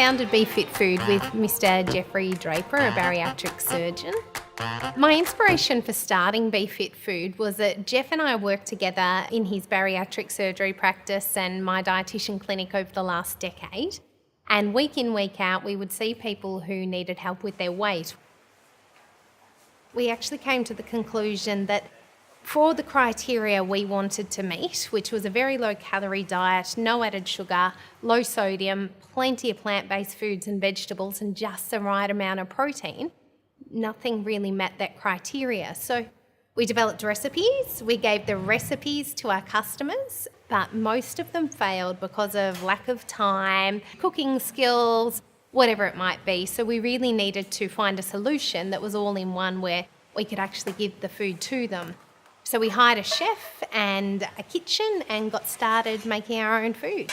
founded BeFit Food with Mr. Jeffrey Draper, a bariatric surgeon. My inspiration for starting BeFit Food was that Jeff and I worked together in his bariatric surgery practice and my dietitian clinic over the last decade. And week in, week out, we would see people who needed help with their weight. We actually came to the conclusion that for the criteria we wanted to meet, which was a very low-calorie diet, no added sugar, low sodium, plenty of plant-based foods and vegetables, and just the right amount of protein, nothing really met that criteria. So we developed recipes. We gave the recipes to our customers, but most of them failed because of lack of time, cooking skills, whatever it might be. So we really needed to find a solution that was all in one where we could actually give the food to them. So we hired a chef and a kitchen and got started making our own food.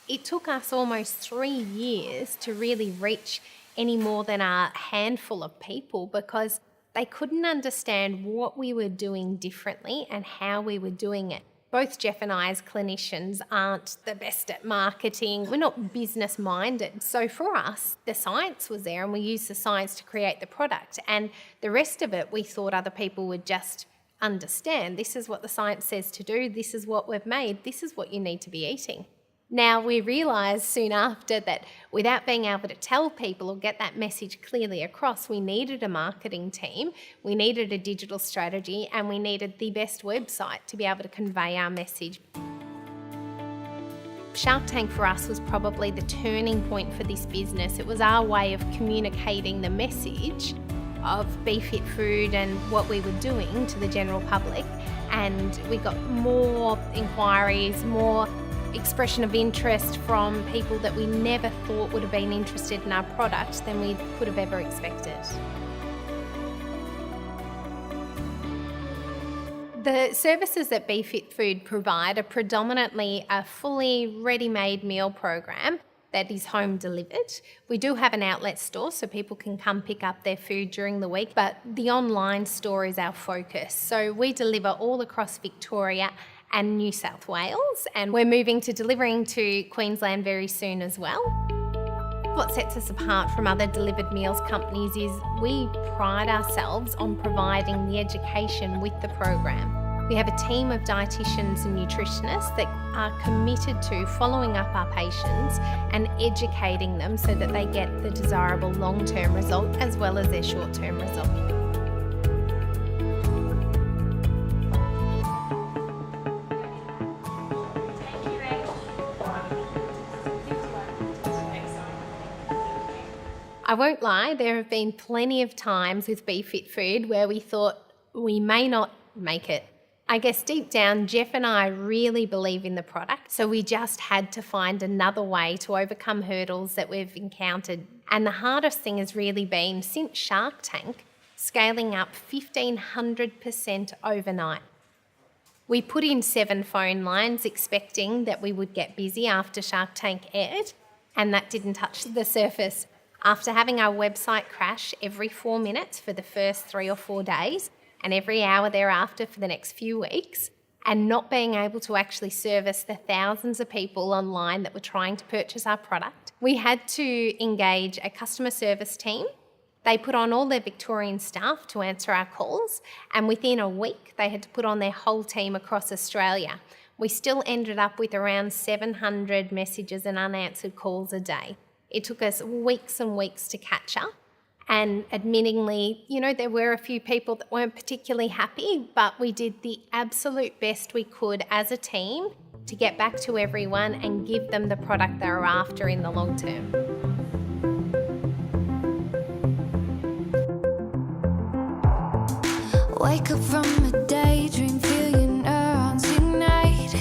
It took us almost 3 years to really reach any more than a handful of people because they couldn't understand what we were doing differently and how we were doing it. Both Jeff and I as clinicians aren't the best at marketing. We're not business minded. So for us, the science was there and we used the science to create the product. And the rest of it, we thought other people would just understand. This is what the science says to do. This is what we've made. This is what you need to be eating. Now, we realised soon after that without being able to tell people or get that message clearly across, we needed a marketing team, we needed a digital strategy, and we needed the best website to be able to convey our message. Shark Tank for us was probably the turning point for this business. It was our way of communicating the message of BeFit Food and what we were doing to the general public, and we got more inquiries, more expression of interest from people that we never thought would have been interested in our product than we could have ever expected. The services that BeFit Food provide are predominantly a fully ready-made meal program that is home delivered. We do have an outlet store so people can come pick up their food during the week, but the online store is our focus. So we deliver all across Victoria and New South Wales, and we're moving to delivering to Queensland very soon as well. What sets us apart from other delivered meals companies is we pride ourselves on providing the education with the program. We have a team of dietitians and nutritionists that are committed to following up our patients and educating them so that they get the desirable long-term result as well as their short-term result. I won't lie, there have been plenty of times with BeFit Food where we thought we may not make it. I guess deep down, Jeff and I really believe in the product, so we just had to find another way to overcome hurdles that we've encountered. And the hardest thing has really been, since Shark Tank, scaling up 1,500% overnight. We put in 7 phone lines expecting that we would get busy after Shark Tank aired, and that didn't touch the surface. After having our website crash every 4 minutes for the first 3 or 4 days and every hour thereafter for the next few weeks, and not being able to actually service the thousands of people online that were trying to purchase our product, we had to engage a customer service team. They put on all their Victorian staff to answer our calls, and within a week they had to put on their whole team across Australia. We still ended up with around 700 messages and unanswered calls a day. It took us weeks and weeks to catch up, and admittingly, there were a few people that weren't particularly happy, but we did the absolute best we could as a team to get back to everyone and give them the product they were after in the long term. Wake up from a daydream, feel your neurons ignite.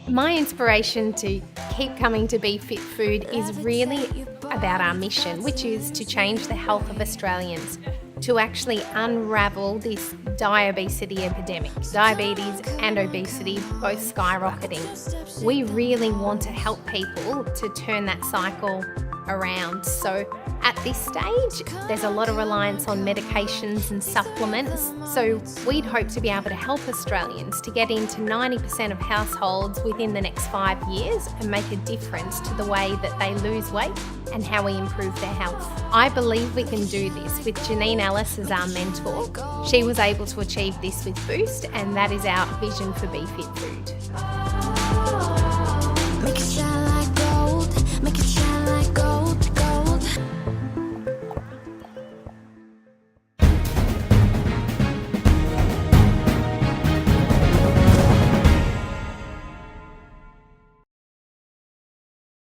My inspiration to keep coming to BeFit Food is really about our mission, which is to change the health of Australians, to actually unravel this diabesity epidemic. Diabetes and obesity both skyrocketing. We really want to help people to turn that cycle around. So At this stage, there's a lot of reliance on medications and supplements, so we'd hope to be able to help Australians to get into 90% of households within the next 5 years and make a difference to the way that they lose weight and how we improve their health. I believe we can do this with Janine Ellis as our mentor. She was able to achieve this with Boost, and that is our vision for Be Fit Food.